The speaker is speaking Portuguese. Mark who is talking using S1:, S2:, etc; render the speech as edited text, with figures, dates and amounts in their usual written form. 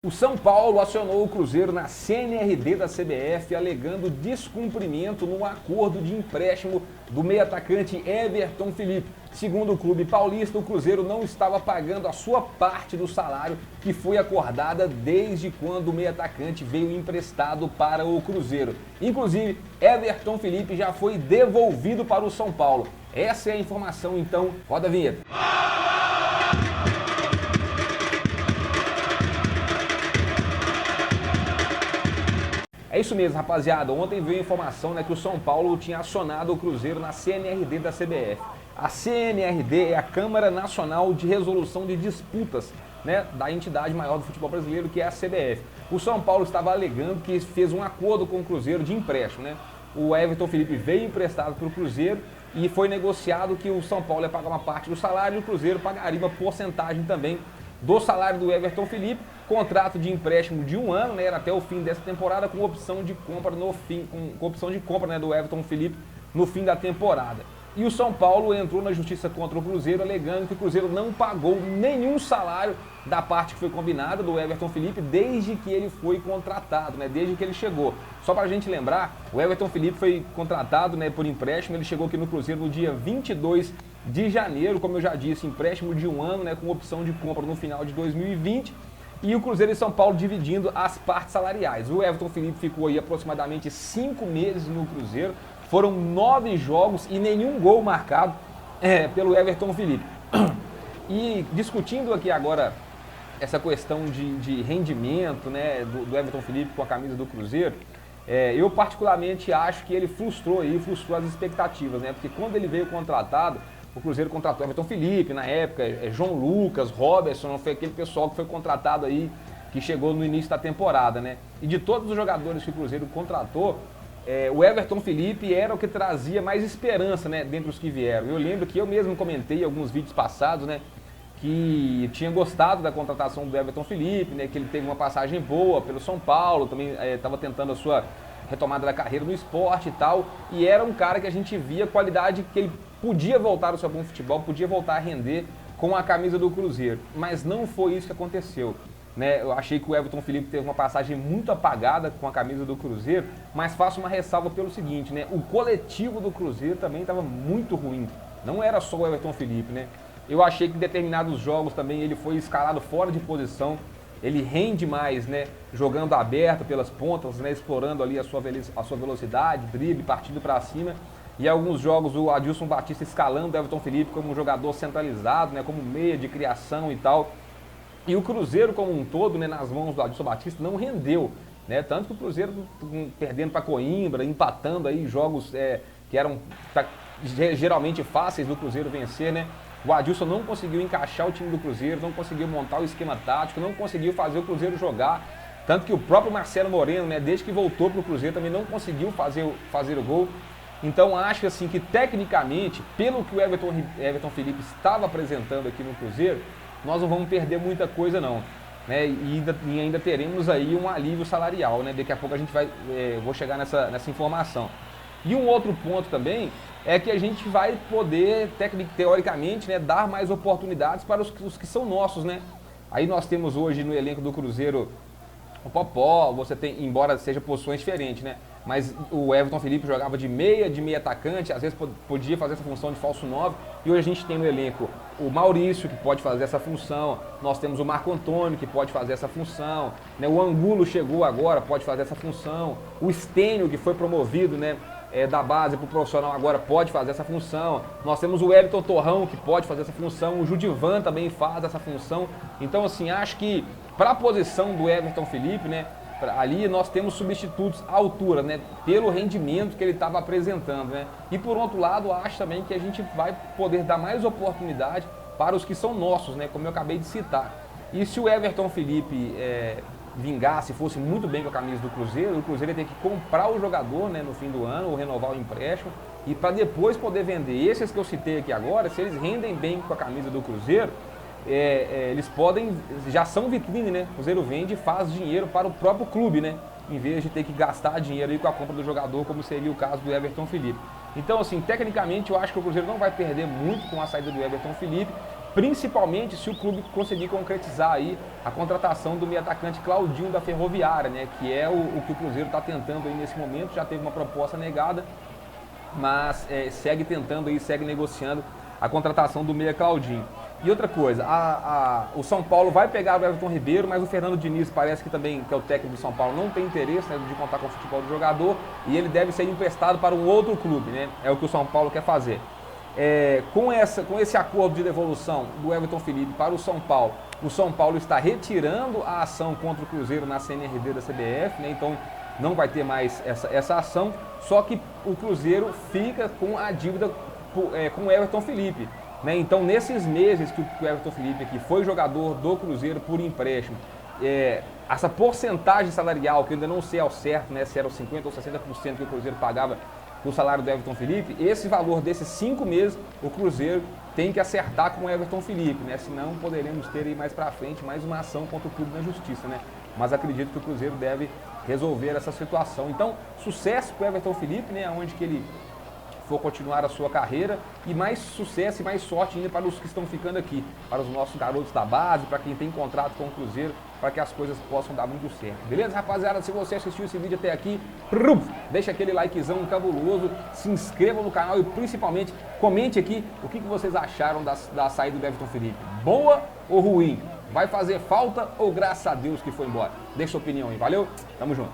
S1: O São Paulo acionou o Cruzeiro na CNRD da CBF alegando descumprimento no acordo de empréstimo do meio-atacante Everton Felipe. Segundo o clube paulista, o Cruzeiro não estava pagando a sua parte do salário que foi acordada desde quando o meio-atacante veio emprestado para o Cruzeiro. Inclusive, Everton Felipe já foi devolvido para o São Paulo. Essa é a informação, então roda a vinheta. É isso mesmo, rapaziada. Ontem veio a informação que o São Paulo tinha acionado o Cruzeiro na CNRD da CBF. A CNRD é a Câmara Nacional de Resolução de Disputas, da entidade maior do futebol brasileiro, que é a CBF. O São Paulo estava alegando que fez um acordo com o Cruzeiro de empréstimo, O Everton Felipe veio emprestado para o Cruzeiro e foi negociado que o São Paulo ia pagar uma parte do salário e o Cruzeiro pagaria uma porcentagem também do salário do Everton Felipe. Contrato de empréstimo de 1 ano, era até o fim dessa temporada, com opção de compra no fim, com opção de compra do Everton Felipe no fim da temporada. E o São Paulo entrou na justiça contra o Cruzeiro, alegando que o Cruzeiro não pagou nenhum salário da parte que foi combinada do Everton Felipe desde que ele foi contratado, desde que ele chegou. Só para a gente lembrar, o Everton Felipe foi contratado por empréstimo, ele chegou aqui no Cruzeiro no dia 22 de janeiro, como eu já disse, empréstimo de 1 ano, com opção de compra no final de 2020. E o Cruzeiro e São Paulo dividindo as partes salariais. O Everton Felipe ficou aí aproximadamente 5 meses no Cruzeiro. Foram 9 jogos e nenhum gol marcado pelo Everton Felipe. E discutindo aqui agora essa questão de rendimento do Everton Felipe com a camisa do Cruzeiro, eu particularmente acho que ele frustrou as expectativas, porque quando ele veio contratado, o Cruzeiro contratou Everton Felipe, na época, João Lucas, Robertson, foi aquele pessoal que foi contratado aí, que chegou no início da temporada, E de todos os jogadores que o Cruzeiro contratou, o Everton Felipe era o que trazia mais esperança, dentre os que vieram. Eu lembro que eu mesmo comentei em alguns vídeos passados, que tinha gostado da contratação do Everton Felipe, que ele teve uma passagem boa pelo São Paulo, também estava tentando a sua retomada da carreira no esporte e tal, e era um cara que a gente via qualidade, que ele podia voltar ao seu bom futebol, podia voltar a render com a camisa do Cruzeiro, mas não foi isso que aconteceu. Eu achei que o Everton Felipe teve uma passagem muito apagada com a camisa do Cruzeiro, mas faço uma ressalva pelo seguinte, o coletivo do Cruzeiro também estava muito ruim, não era só o Everton Felipe, Eu achei que em determinados jogos também ele foi escalado fora de posição, ele rende mais, jogando aberto pelas pontas, explorando ali a sua velocidade, drible, partindo para cima. E alguns jogos o Adilson Batista escalando o Everton Felipe como um jogador centralizado, como meia de criação e tal. E o Cruzeiro como um todo, nas mãos do Adilson Batista, não rendeu, Tanto que o Cruzeiro perdendo para Coimbra, empatando aí jogos que eram geralmente fáceis do Cruzeiro vencer, O Adilson não conseguiu encaixar o time do Cruzeiro, não conseguiu montar o esquema tático, não conseguiu fazer o Cruzeiro jogar. Tanto que o próprio Marcelo Moreno, desde que voltou para o Cruzeiro, também não conseguiu fazer o gol. Então acho assim que tecnicamente, pelo que o Everton Felipe estava apresentando aqui no Cruzeiro, nós não vamos perder muita coisa não. E ainda teremos aí um alívio salarial, Daqui a pouco a gente vou chegar nessa informação. E um outro ponto também é que a gente vai poder, teoricamente, dar mais oportunidades para os que são nossos, Aí nós temos hoje no elenco do Cruzeiro o Popó, você tem, embora seja posições diferentes, Mas o Everton Felipe jogava de meia atacante, às vezes podia fazer essa função de falso 9, e hoje a gente tem no elenco o Maurício, que pode fazer essa função, nós temos o Marco Antônio, que pode fazer essa função, o Angulo chegou agora, pode fazer essa função, o Stênio, que foi promovido, da base para o profissional agora pode fazer essa função. Nós temos o Wellington Torrão, que pode fazer essa função, o Judivan também faz essa função. Então, assim, acho que para a posição do Everton Felipe, ali nós temos substitutos à altura, pelo rendimento que ele estava apresentando, E por outro lado, acho também que a gente vai poder dar mais oportunidade para os que são nossos, como eu acabei de citar. E se o Everton Felipe vingasse, fosse muito bem com a camisa do Cruzeiro, o Cruzeiro ia ter que comprar o jogador no fim do ano, ou renovar o empréstimo, e para depois poder vender. Esses que eu citei aqui agora, se eles rendem bem com a camisa do Cruzeiro, eles podem, já são vitrine, O Cruzeiro vende e faz dinheiro para o próprio clube, Em vez de ter que gastar dinheiro aí com a compra do jogador, como seria o caso do Everton Felipe. Então, assim, tecnicamente eu acho que o Cruzeiro não vai perder muito com a saída do Everton Felipe, principalmente se o clube conseguir concretizar aí a contratação do meio atacante Claudinho da Ferroviária, né, que é o que o Cruzeiro está tentando aí nesse momento. Já teve uma proposta negada, mas segue tentando aí, segue negociando a contratação do meia Claudinho. E outra coisa, o São Paulo vai pegar o Everton Ribeiro, mas o Fernando Diniz parece que também, que é o técnico do São Paulo, não tem interesse, né, de contar com o futebol do jogador, e ele deve ser emprestado para um outro clube, né? É o que o São Paulo quer fazer. Com esse acordo de devolução do Everton Felipe para o São Paulo está retirando a ação contra o Cruzeiro na CNRD da CBF, né? Então não vai ter mais essa ação, só que o Cruzeiro fica com a dívida com o Everton Felipe, né? Então nesses meses que o Everton Felipe aqui foi jogador do Cruzeiro por empréstimo, essa porcentagem salarial, que eu ainda não sei ao certo, né, se era os 50% ou 60% que o Cruzeiro pagava o salário do Everton Felipe, esse valor desses 5 meses o Cruzeiro tem que acertar com o Everton Felipe, né? Senão poderemos ter aí mais pra frente mais uma ação contra o clube na justiça, né? Mas acredito que o Cruzeiro deve resolver essa situação. Então, sucesso para o Everton Felipe, né? Onde que ele for continuar a sua carreira, e mais sucesso e mais sorte ainda para os que estão ficando aqui, para os nossos garotos da base, para quem tem contrato com o Cruzeiro, para que as coisas possam dar muito certo. Beleza, rapaziada? Se você assistiu esse vídeo até aqui, deixa aquele likezão cabuloso, se inscreva no canal e principalmente comente aqui o que vocês acharam da saída do Everton Felipe. Boa ou ruim? Vai fazer falta ou graças a Deus que foi embora? Deixa sua opinião aí, valeu? Tamo junto.